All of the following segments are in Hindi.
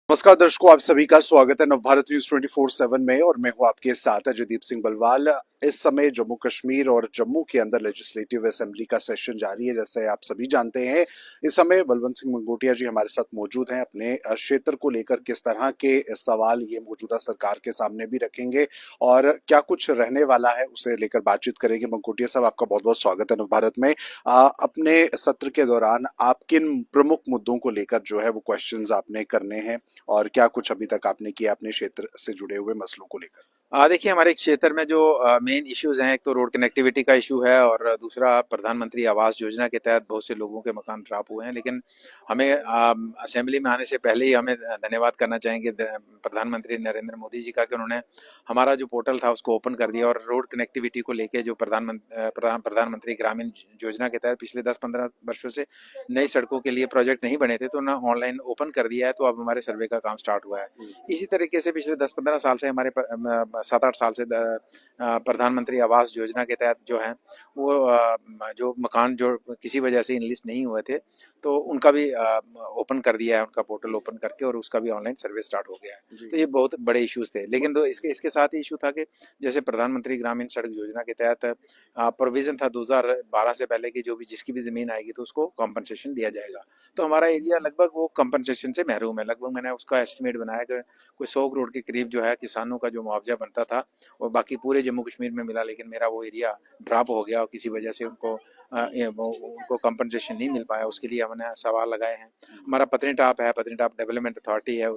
नमस्कार दर्शकों, आप सभी का स्वागत है नवभारत न्यूज 24/7 में और मैं हूं आपके साथ अजयदीप सिंह बलवाल। इस समय जम्मू कश्मीर और जम्मू के अंदर लेजिस्लेटिव असेंबली का सेशन जारी है। जैसे आप सभी जानते हैं, इस समय बलवंत सिंह मंगोटिया जी हमारे साथ मौजूद हैं। अपने क्षेत्र को लेकर किस तरह के सवाल ये मौजूदा सरकार के सामने भी रखेंगे और क्या कुछ रहने वाला है उसे लेकर बातचीत करेंगे। मंगोटिया साहब, आपका बहुत बहुत स्वागत है नवभारत में। अपने सत्र के दौरान आप किन प्रमुख मुद्दों को लेकर जो है वो क्वेश्चंस आपने करने हैं और क्या कुछ अभी तक आपने किया अपने क्षेत्र से जुड़े हुए मसलों को लेकर? देखिए, हमारे क्षेत्र में जो मेन इश्यूज हैं, एक तो रोड कनेक्टिविटी का इशू है और दूसरा प्रधानमंत्री आवास योजना के तहत बहुत से लोगों के मकान ड्रॉप हुए हैं। लेकिन हमें असेंबली में आने से पहले ही हमें धन्यवाद करना चाहेंगे प्रधानमंत्री नरेंद्र मोदी जी का कि उन्होंने हमारा जो पोर्टल था उसको ओपन कर दिया और रोड कनेक्टिविटी को लेके जो प्रधानमंत्री ग्रामीण योजना के तहत पिछले 10-15 वर्षों से नई सड़कों के लिए प्रोजेक्ट नहीं बने थे, तो ना ऑनलाइन ओपन कर दिया है, तो अब हमारे सर्वे का काम स्टार्ट हुआ है। इसी तरीके से पिछले 10-15 साल से हमारे 7-8 साल से प्रधानमंत्री आवास योजना के तहत जो है वो जो मकान जो किसी वजह से इनलिस्ट नहीं हुए थे, तो उनका भी ओपन कर दिया है, उनका पोर्टल ओपन करके, और उसका भी ऑनलाइन सर्वे स्टार्ट हो गया है। तो ये बहुत बड़े इश्यूज थे। लेकिन तो इसके साथ ही इशू था कि जैसे प्रधानमंत्री ग्रामीण सड़क योजना के तहत प्रोविजन था 2012 से पहले की जो भी जिसकी भी जमीन आएगी तो उसको कॉम्पनसेशन दिया जाएगा। तो हमारा एरिया लगभग वो कॉम्पनसेशन से महरूम है। लगभग मैंने उसका एस्टिमेट बनाया कि कोई 100 करोड़ के करीब जो है किसानों का जो मुआवजा बनता था वो बाकी पूरे जम्मू कश्मीर में मिला, लेकिन मेरा वो एरिया ड्रॉप हो गया और किसी वजह से उनको कंपनसेशन नहीं मिल पाया। उसके लिए हमने सवाल लगाए हैं। हमारा पत्नीटाप है, पत्नीटाप डेवलपमेंट अथॉरिटी है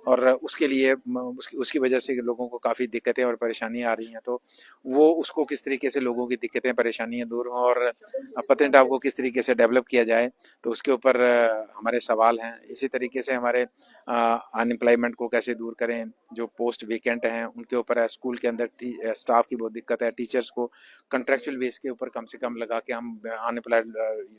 और उसके लिए उसकी वजह से लोगों को काफ़ी दिक्कतें और परेशानियाँ आ रही हैं। तो वो उसको किस तरीके से लोगों की दिक्कतें परेशानियाँ दूर हों और पत्नीटाप को किस तरीके से डेवलप किया जाए, तो उसके ऊपर हमारे सवाल हैं। इसी तरीके से हमारे अनएम्प्लॉयमेंट को कैसे दूर करें, जो पोस्ट वेकेंट हैं उनके ऊपर है। स्कूल के अंदर स्टाफ की बहुत दिक्कत है। टीचर्स को कॉन्ट्रेक्चुअल बेस के ऊपर कम से कम लगा के हम अनएम्प्लॉयड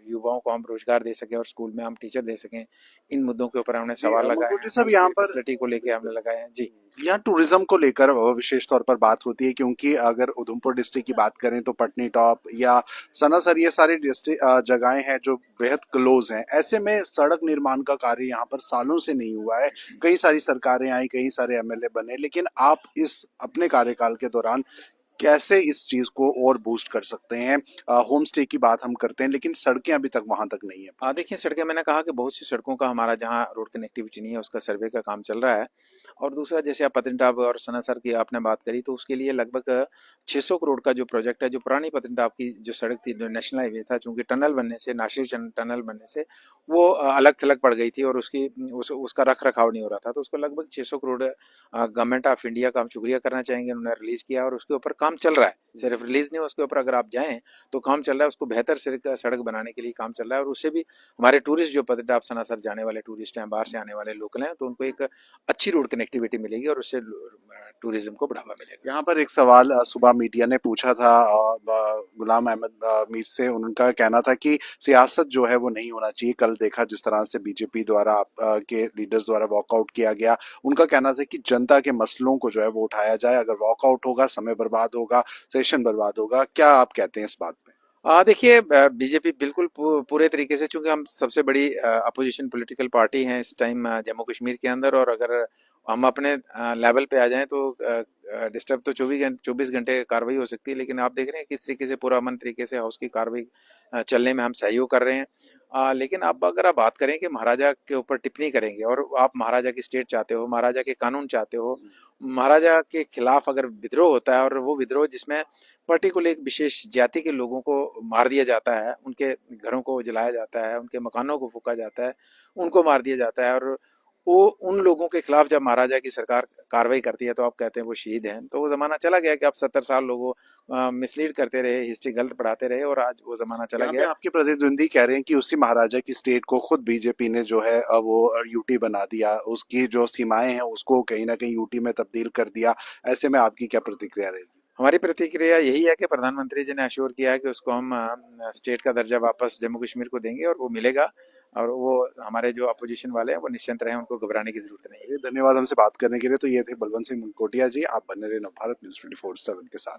युवाओं को हम रोजगार दे सकें और स्कूल में हम टीचर दे सकें। इन मुद्दों के ऊपर हमने सवाल लगाए हैं। सब यहाँ पर फैसिलिटी को लेके हमने लगाए हैं। जी, यहाँ टूरिज्म को लेकर विशेष तौर पर बात होती है, क्योंकि अगर उधमपुर डिस्ट्रिक्ट की बात करें तो पटनी टॉप या सनासर ये सारी डिस्ट्रिक्ट जगहें हैं जो बेहद क्लोज हैं। ऐसे में सड़क निर्माण का कार्य यहाँ पर सालों से नहीं हुआ है। कई सारी सरकारें आई, कई सारे एमएलए बने, लेकिन आप इस अपने कार्यकाल के दौरान कैसे इस चीज को और बूस्ट कर सकते हैं? होम स्टे की बात हम करते हैं, लेकिन सड़कें अभी तक वहां तक नहीं है। देखिए, सड़कें मैंने कहा कि बहुत सी सड़कों का हमारा जहाँ रोड कनेक्टिविटी नहीं है उसका सर्वे का काम चल रहा है। और दूसरा, जैसे आप पत्नीटाप और सनासर की आपने बात करी, तो उसके लिए लगभग 600 करोड़ का जो प्रोजेक्ट है, जो पुरानी पत्नीटाप की जो सड़क थी, जो नेशनल हाईवे था, चूंकि टनल बनने से, नासिर टनल बनने से वो अलग थलग पड़ गई थी और उसका रख रखाव नहीं हो रहा था। तो उसको लगभग 600 करोड़ गवर्नमेंट ऑफ इंडिया का हम शुक्रिया करना चाहेंगे, उन्होंने रिलीज किया और उसके ऊपर काम चल रहा है। सिर्फ रिलीज नहीं, उसके ऊपर अगर आप जाएं तो काम चल रहा है। उसको बेहतर सड़क बनाने के लिए काम चल रहा है और उससे भी हमारे टूरिस्ट जो पत्नीटाप सनासर जाने वाले टूरिस्ट हैं, बाहर से आने वाले लोकल हैं, तो उनको एक अच्छी रोड कनेक्टिविटी मिलेगी और उससे टूरिज्म को बढ़ावा मिलेगा। यहाँ पर एक सवाल सुबह मीडिया ने पूछा था गुलाम अहमद मीर से। उनका कहना था कि सियासत जो है वो नहीं होना चाहिए। कल देखा जिस तरह से बीजेपी द्वारा के लीडर्स द्वारा वॉकआउट किया गया। उनका कहना था कि जनता के मसलों को जो है वो उठाया जाए। अगर वॉकआउट होगा, समय बर्बाद होगा, सेशन बर्बाद होगा। क्या आप कहते हैं इस बात पे? देखिए, बीजेपी बिल्कुल पूरे तरीके से, चूंकि हम सबसे बड़ी अपोजिशन पॉलिटिकल पार्टी हैं इस टाइम जम्मू कश्मीर के अंदर, और अगर हम अपने लेवल पे आ जाएं तो डिस्टर्ब तो 24 घंटे कार्रवाई हो सकती है। लेकिन आप देख रहे हैं किस तरीके से पूरा अमन तरीके से हाउस की कार्रवाई चलने में हम सहयोग कर रहे हैं। लेकिन अब अगर आप बात करें कि महाराजा के ऊपर टिप्पणी करेंगे और आप महाराजा की स्टेट चाहते हो, महाराजा के कानून चाहते हो, महाराजा के खिलाफ अगर विद्रोह होता है और वो विद्रोह जिसमें पर्टिकुलर एक विशेष जाति के लोगों को मार दिया जाता है, उनके घरों को जलाया जाता है, उनके मकानों को फूका जाता है, उनको मार दिया जाता है, और वो उन लोगों के खिलाफ जब महाराजा की सरकार कार्रवाई करती है तो आप कहते हैं वो शहीद हैं। तो वो जमाना चला गया कि आप 70 साल लोगों मिसलीड करते रहे, हिस्ट्री गलत पढ़ाते रहे, और आज वो जमाना चला गया। आपके प्रतिद्वंदी कह रहे हैं कि उसी महाराजा की स्टेट को खुद बीजेपी ने जो है वो यूटी बना दिया। उसकी जो सीमाएं हैं उसको कहीं ना कहीं यूटी में तब्दील कर दिया। ऐसे में आपकी क्या प्रतिक्रिया रहेगी? हमारी प्रतिक्रिया यही है कि प्रधानमंत्री जी ने अश्योर किया है कि उसको हम स्टेट का दर्जा वापस जम्मू कश्मीर को देंगे और वो मिलेगा। और वो हमारे जो अपोजिशन वाले हैं वो निश्चिंत रहे, उनको घबराने की जरूरत नहीं है। धन्यवाद हमसे बात करने के लिए। तो ये थे बलवंत सिंह मंगोटिया जी। आप बने रहे नवभारत न्यूज 24/7 के साथ।